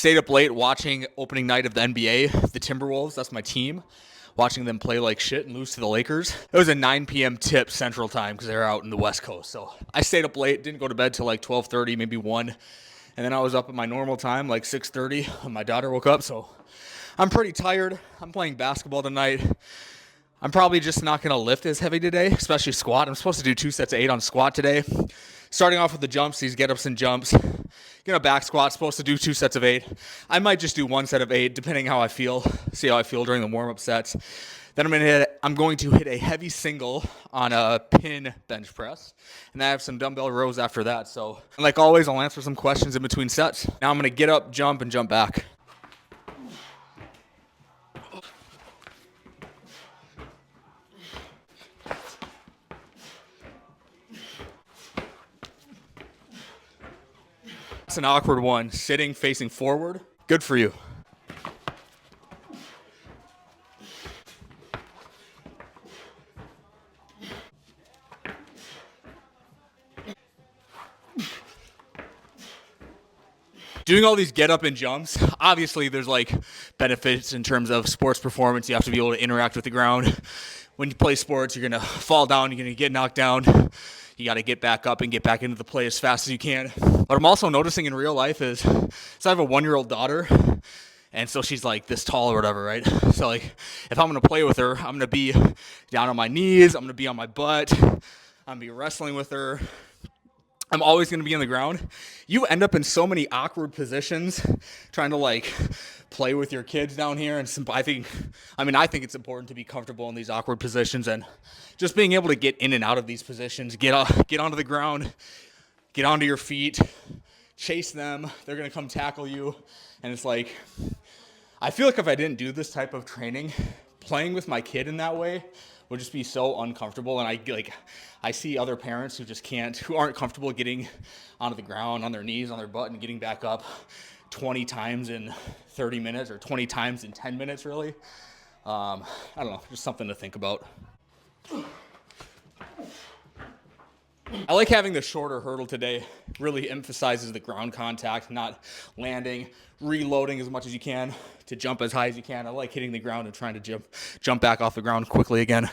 stayed up late watching opening night of the NBA, the Timberwolves. That's my team. Watching them play like shit and lose to the Lakers. It was a 9 p.m. tip Central Time because they're out in the West Coast. So I stayed up late, didn't go to bed till like 12:30, maybe 1. And then I was up at my normal time, like 6:30, when my daughter woke up. So I'm pretty tired. I'm playing basketball tonight. I'm probably just not going to lift as heavy today, especially squat. I'm supposed to do 2 sets of 8 on squat today. Starting off with the jumps, these get-ups and jumps. Gonna back squat, supposed to do 2 sets of 8. I might just do 1 set of 8, depending how I feel. See how I feel during the warm-up sets. Then I'm going to hit a heavy single on a pin bench press. And I have some dumbbell rows after that. So, like always, I'll answer some questions in between sets. Now I'm gonna get up, jump, and jump back. It's an awkward one. Sitting, facing forward. Good for you. Doing all these get up and jumps, obviously there's like benefits in terms of sports performance. You have to be able to interact with the ground. When you play sports, you're going to fall down, you're going to get knocked down. You got to get back up and get back into the play as fast as you can. What I'm also noticing in real life is, so I have a 1-year-old daughter, and so she's like this tall or whatever, right? So like, if I'm going to play with her, I'm going to be down on my knees, I'm going to be on my butt, I'm going to be wrestling with her. I'm always going to be on the ground. You end up in so many awkward positions trying to like play with your kids down here. And I think it's important to be comfortable in these awkward positions and just being able to get in and out of these positions, get onto the ground, get onto your feet, chase them. They're going to come tackle you. And it's like, I feel like if I didn't do this type of training, playing with my kid in that way would just be so uncomfortable. And I see other parents who aren't comfortable getting onto the ground, on their knees, on their butt, and getting back up 20 times in 30 minutes or 20 times in 10 minutes, really. I don't know, just something to think about. I like having the shorter hurdle today. Really emphasizes the ground contact, not landing, reloading as much as you can to jump as high as you can. I like hitting the ground and trying to jump back off the ground quickly again.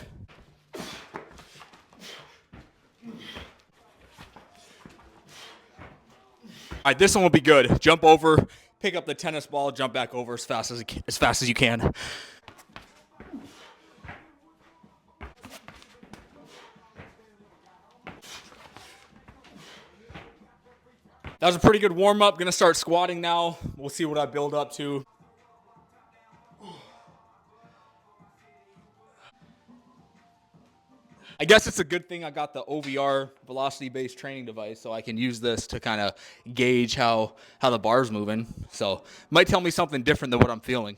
All right, this one will be good. Jump over, pick up the tennis ball, jump back over as fast as you can. That was a pretty good warm-up. Gonna start squatting now. We'll see what I build up to. I guess it's a good thing I got the OVR velocity-based training device, so I can use this to kind of gauge how the bar's moving. So might tell me something different than what I'm feeling.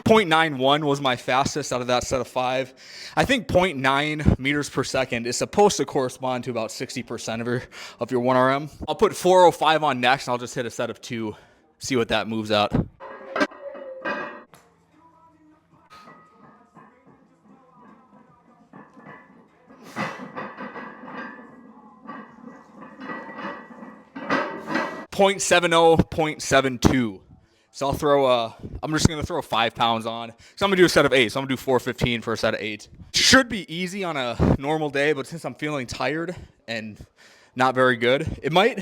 0.91 was my fastest out of that set of 5. I think 0.9 meters per second is supposed to correspond to about 60% of your 1RM. I'll put 405 on next, and I'll just hit a set of 2, see what that moves out. .70, 0.72. So I'm just going to throw 5 pounds on. So I'm going to do a set of 8. So I'm going to do 415 for a set of 8. Should be easy on a normal day, but since I'm feeling tired and not very good, it might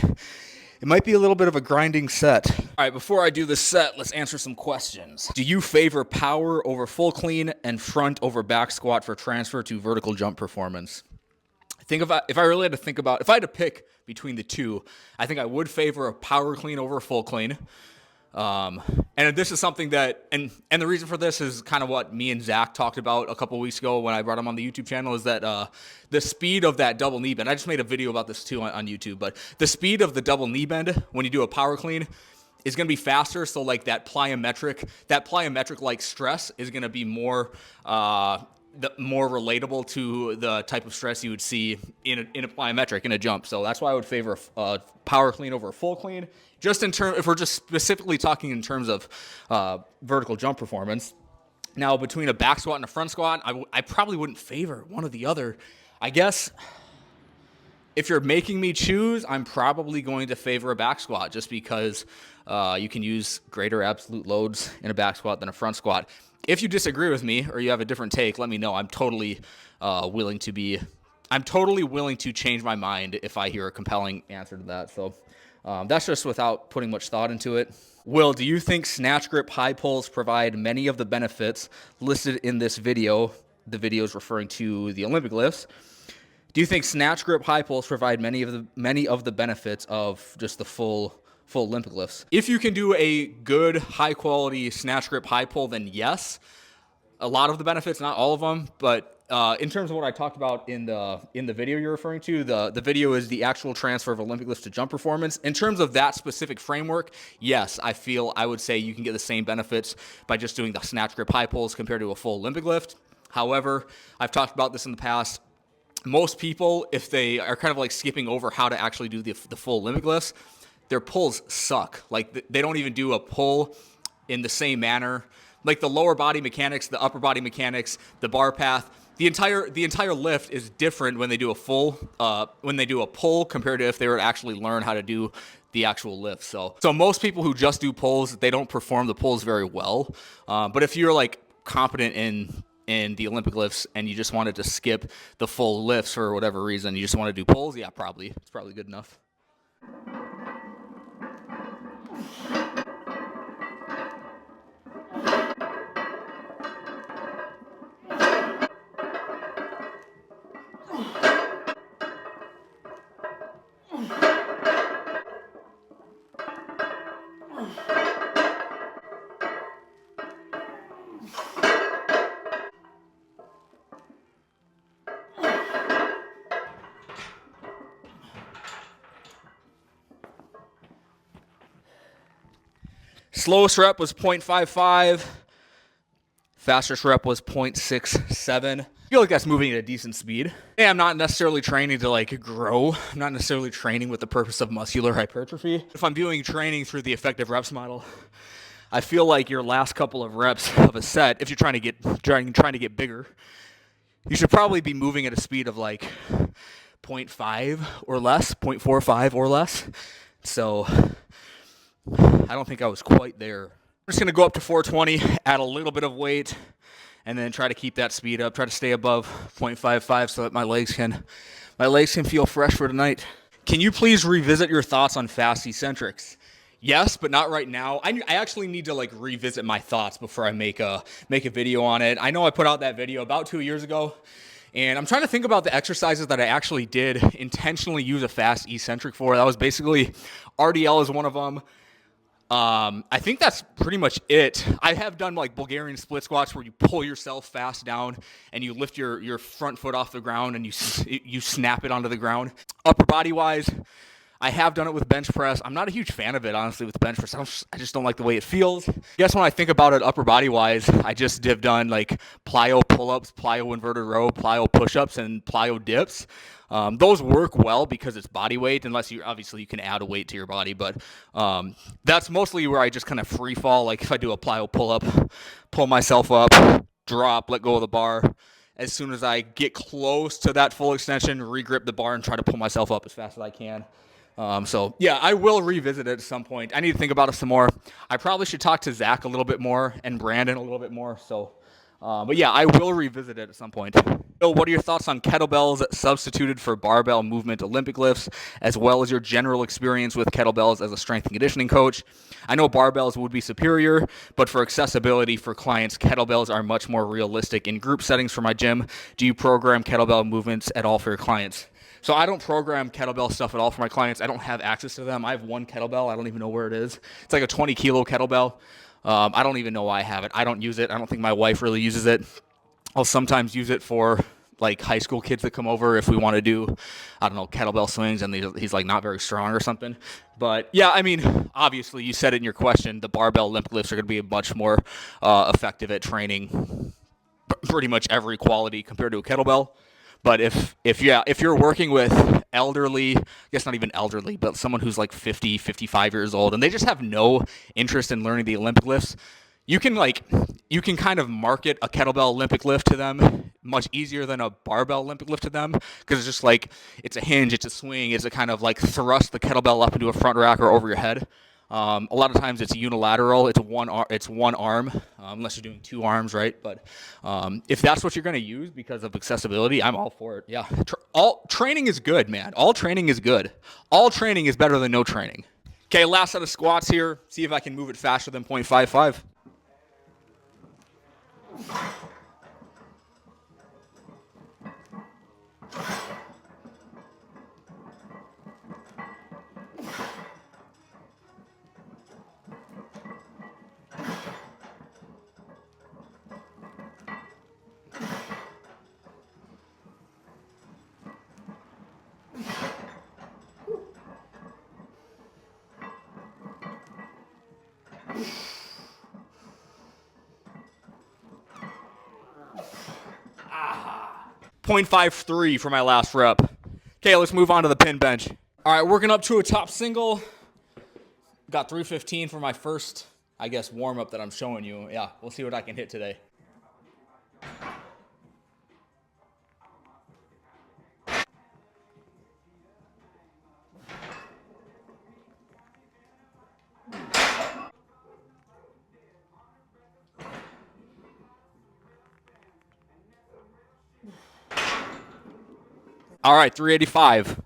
be a little bit of a grinding set. All right, before I do this set, let's answer some questions. Do you favor power over full clean and front over back squat for transfer to vertical jump performance? I think if I really had to think about, if I had to pick between the two, I think I would favor a power clean over a full clean. And this is something that, and the reason for this is kind of what me and Zach talked about a couple weeks ago when I brought him on the YouTube channel, is that the speed of that double knee bend. I just made a video about this too on YouTube, but the speed of the double knee bend when you do a power clean is going to be faster. So like that plyometric like stress is going to be more relatable to the type of stress you would see in a plyometric, in a jump. So that's why I would favor a power clean over a full clean. Just in terms, if we're just specifically talking in terms of vertical jump performance. Now, between a back squat and a front squat, I probably wouldn't favor one or the other. I guess if you're making me choose, I'm probably going to favor a back squat just because you can use greater absolute loads in a back squat than a front squat. If you disagree with me or you have a different take, let me know. I'm totally willing to change my mind if I hear a compelling answer to that. So that's just without putting much thought into it. Will, do you think snatch grip high pulls provide many of the benefits listed in this video? The video is referring to the Olympic lifts. Do you think snatch grip high pulls provide many of the benefits of just the full Olympic lifts? If you can do a good high quality snatch grip high pull, then yes, a lot of the benefits, not all of them, but in terms of what I talked about in the video you're referring to, the video is the actual transfer of Olympic lifts to jump performance. In terms of that specific framework, yes, I would say you can get the same benefits by just doing the snatch grip high pulls compared to a full Olympic lift. However, I've talked about this in the past. Most people, if they are kind of like skipping over how to actually do the full Olympic lifts, their pulls suck. Like they don't even do a pull in the same manner. Like the lower body mechanics, the upper body mechanics, the bar path, the entire lift is different when they do a pull compared to if they were to actually learn how to do the actual lift. So most people who just do pulls, they don't perform the pulls very well. But if you're like competent in the Olympic lifts and you just wanted to skip the full lifts for whatever reason, you just want to do pulls, yeah, it's probably good enough. Slowest rep was 0.55. Fastest rep was 0.67. I feel like that's moving at a decent speed. And I'm not necessarily training to like grow. I'm not necessarily training with the purpose of muscular hypertrophy. If I'm viewing training through the effective reps model, I feel like your last couple of reps of a set, if you're trying to get bigger, you should probably be moving at a speed of like 0.5 or less, 0.45 or less. So I don't think I was quite there. I'm just going to go up to 420, add a little bit of weight, and then try to keep that speed up, try to stay above 0.55 so that my legs can feel fresh for tonight. Can you please revisit your thoughts on fast eccentrics? Yes, but not right now. I actually need to like revisit my thoughts before I make a video on it. I know I put out that video about 2 years ago, and I'm trying to think about the exercises that I actually did intentionally use a fast eccentric for. That was basically RDL is one of them. I think that's pretty much it. I have done like Bulgarian split squats where you pull yourself fast down and you lift your front foot off the ground and you snap it onto the ground. Upper body wise, I have done it with bench press. I'm not a huge fan of it, honestly, with bench press. I just don't like the way it feels. I guess when I think about it upper body wise, I just have done like plyo pull-ups, plyo inverted row, plyo push-ups, and plyo dips. Those work well because it's body weight, unless you can add a weight to your body. But that's mostly where I just kind of free fall. Like if I do a plyo pull-up, pull myself up, drop, let go of the bar. As soon as I get close to that full extension, regrip the bar and try to pull myself up as fast as I can. So yeah, I will revisit it at some point. I need to think about it some more. I probably should talk to Zach a little bit more and Brandon a little bit more. So, but yeah, I will revisit it at some point. So what are your thoughts on kettlebells substituted for barbell movement Olympic lifts, as well as your general experience with kettlebells as a strength and conditioning coach? I know barbells would be superior, but for accessibility for clients, kettlebells are much more realistic in group settings for my gym. Do you program kettlebell movements at all for your clients? So I don't program kettlebell stuff at all for my clients. I don't have access to them. I have one kettlebell. I don't even know where it is. It's like a 20-kilo kettlebell. I don't even know why I have it. I don't use it. I don't think my wife really uses it. I'll sometimes use it for like high school kids that come over if we want to do, I don't know, kettlebell swings and he's like not very strong or something. But yeah, I mean, obviously you said it in your question, the barbell Olympic lifts are going to be much more effective at training pretty much every quality compared to a kettlebell. But if you're working with elderly, I guess not even elderly, but someone who's like 50, 55 years old, and they just have no interest in learning the Olympic lifts, you can kind of market a kettlebell Olympic lift to them much easier than a barbell Olympic lift to them, because it's just like it's a hinge, it's a swing, it's a kind of like thrust the kettlebell up into a front rack or over your head. A lot of times it's unilateral. It's one arm, unless you're doing two arms, right? But if that's what you're going to use because of accessibility, I'm all for it. Yeah, all training is good, man. All training is good. All training is better than no training. Okay, last set of squats here. See if I can move it faster than 0.55. Ah. 0.53 for my last rep. Okay, let's move on to the pin bench. All right, working up to a top single. Got 315 for my first, I guess, warm-up that I'm showing you. Yeah, we'll see what I can hit today. All right, 385.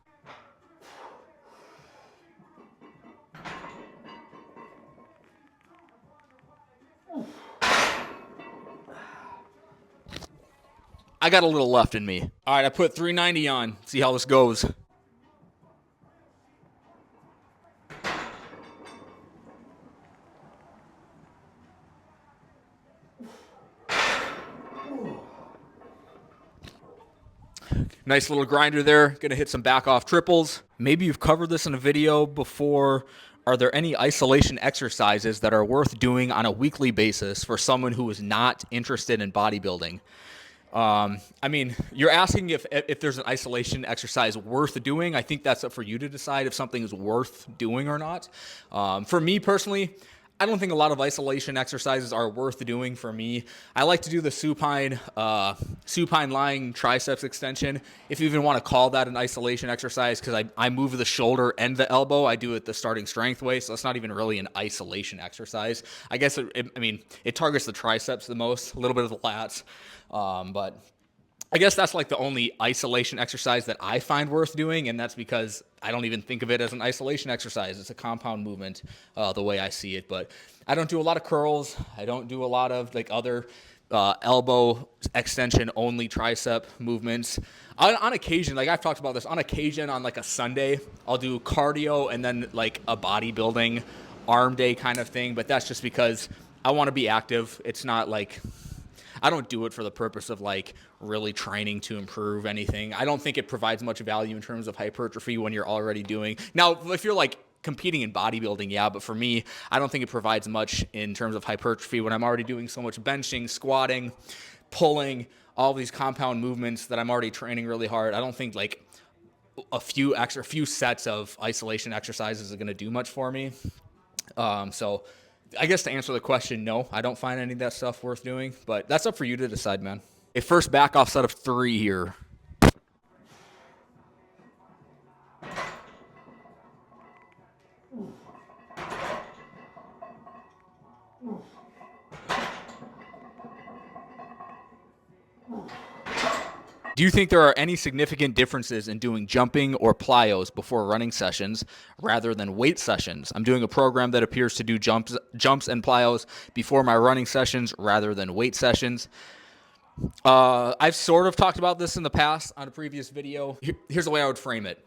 I got a little left in me. All right, I put 390 on. See how this goes. Nice little grinder there. Gonna hit some back off triples. Maybe you've covered this in a video before. Are there any isolation exercises that are worth doing on a weekly basis for someone who is not interested in bodybuilding? I mean, you're asking if there's an isolation exercise worth doing. I think that's up for you to decide if something is worth doing or not. For me personally, I don't think a lot of isolation exercises are worth doing for me. I like to do the supine lying triceps extension, if you even want to call that an isolation exercise, because I move the shoulder and the elbow. I do it the starting strength way, so it's not even really an isolation exercise. I guess it targets the triceps the most, a little bit of the lats, but I guess that's like the only isolation exercise that I find worth doing, and that's because I don't even think of it as an isolation exercise. It's a compound movement, the way I see it. But I don't do a lot of curls. I don't do a lot of like other elbow extension only tricep movements. On occasion, like I've talked about this, on occasion on like a Sunday, I'll do cardio and then like a bodybuilding arm day kind of thing. But that's just because I want to be active. It's not like I don't do it for the purpose of like really training to improve anything. I don't think it provides much value in terms of hypertrophy when you're already doing. Now, if you're like competing in bodybuilding, yeah, but for me, I don't think it provides much in terms of hypertrophy when I'm already doing so much benching, squatting, pulling, all these compound movements that I'm already training really hard. I don't think like a few sets of isolation exercises are going to do much for me. So I guess to answer the question, no, I don't find any of that stuff worth doing, but that's up for you to decide, man. A first back off set of 3 here. Do you think there are any significant differences in doing jumping or plyos before running sessions rather than weight sessions? I'm doing a program that appears to do jumps and plyos before my running sessions rather than weight sessions. I've sort of talked about this in the past on a previous video. Here's the way I would frame it.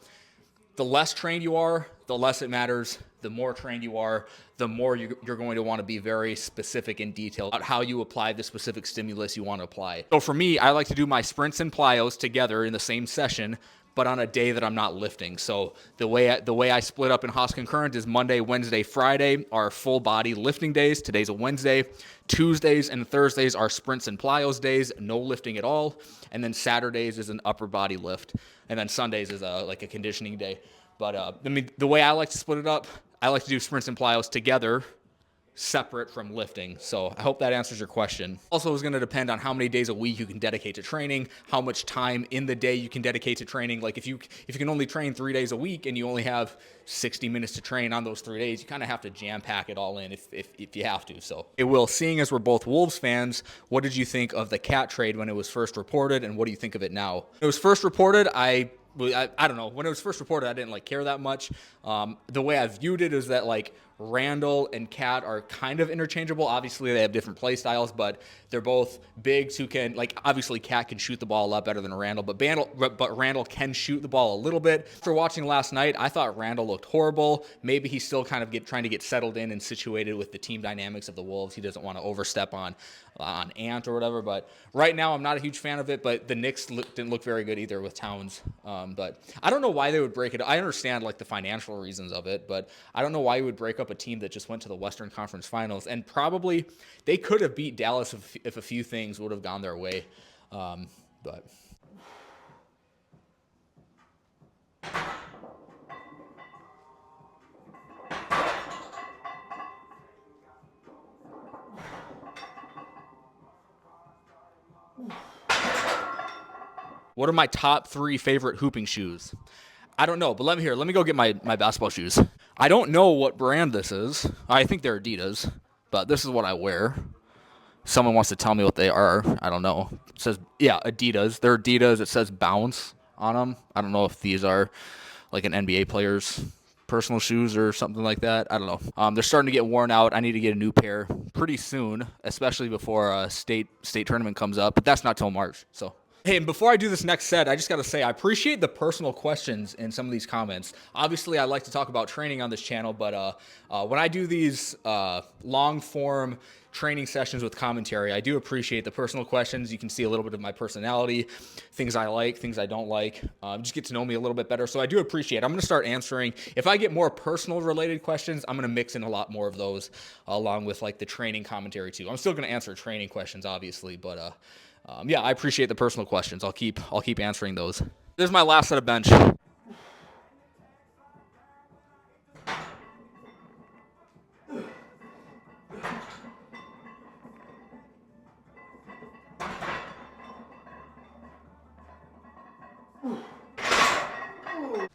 The less trained you are, the less it matters. The more trained you are, the more you're going to want to be very specific and detailed about how you apply the specific stimulus you want to apply. So for me, I like to do my sprints and plyos together in the same session, but on a day that I'm not lifting. So the way I split up in Haas Concurrent is Monday, Wednesday, Friday are full body lifting days. Today's a Wednesday. Tuesdays and Thursdays are sprints and plyos days, no lifting at all. And then Saturdays is an upper body lift. And then Sundays is like a conditioning day. But I mean, the way I like to split it up, I like to do sprints and plyos together separate from lifting. So I hope that answers your question. Also, it's going to depend on how many days a week you can dedicate to training, how much time in the day you can dedicate to training. Like if you can only train 3 days a week and you only have 60 minutes to train on those 3 days, you kind of have to jam pack it all in if you have to. So it will. Seeing as we're both Wolves fans, what did you think of the Cat trade when it was first reported, and what do you think of it now? When it was first reported, I don't know. When it was first reported, I didn't like care that much. The way I viewed it is that like Randall and Cat are kind of interchangeable. Obviously, they have different play styles, but they're both bigs who can, like, obviously Cat can shoot the ball a lot better than Randall, but Randall can shoot the ball a little bit. After watching last night, I thought Randall looked horrible. Maybe he's still kind of trying to get settled in and situated with the team dynamics of the Wolves. He doesn't want to overstep on Ant or whatever, but right now I'm not a huge fan of it, but the Knicks didn't look very good either with Towns. But I don't know why they would break it. I understand like the financial reasons of it, but I don't know why you would break up a team that just went to the Western Conference Finals, and probably they could have beat Dallas if a few things would have gone their way. But what are my top 3 favorite hooping shoes? I don't know, but let me go get my basketball shoes. I don't know what brand this is. I think they're Adidas, but this is what I wear. Someone wants to tell me what they are. I don't know. It says, yeah, Adidas. They're Adidas. It says Bounce on them. I don't know if these are like an NBA player's personal shoes or something like that. I don't know. They're starting to get worn out. I need to get a new pair pretty soon, especially before a state tournament comes up. But that's not till March, so. Hey, and before I do this next set, I just got to say I appreciate the personal questions in some of these comments. Obviously, I like to talk about training on this channel, but when I do these long-form training sessions with commentary, I do appreciate the personal questions. You can see a little bit of my personality, things I like, things I don't like. Just get to know me a little bit better, so I do appreciate it. I'm going to start answering. If I get more personal-related questions, I'm going to mix in a lot more of those along with like the training commentary too. I'm still going to answer training questions, obviously, but yeah, I appreciate the personal questions. I'll keep answering those. This is my last set of bench.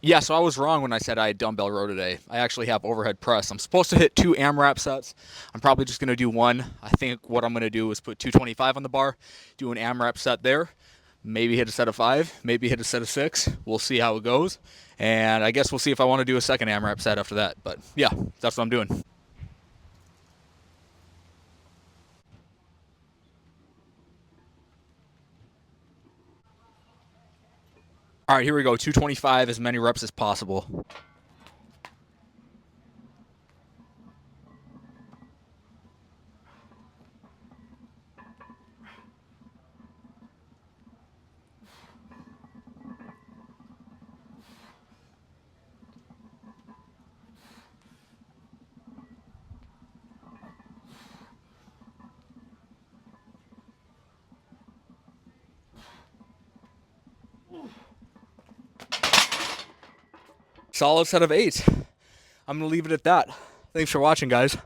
Yeah, so I was wrong when I said I had dumbbell row today. I actually have overhead press. I'm supposed to hit 2 AMRAP sets. I'm probably just going to do one. I think what I'm going to do is put 225 on the bar, do an AMRAP set there, maybe hit a set of 5, maybe hit a set of 6. We'll see how it goes. And I guess we'll see if I want to do a second AMRAP set after that. But yeah, that's what I'm doing. All right, here we go. 225, as many reps as possible. Solid set of 8. I'm going to leave it at that. Thanks for watching, guys.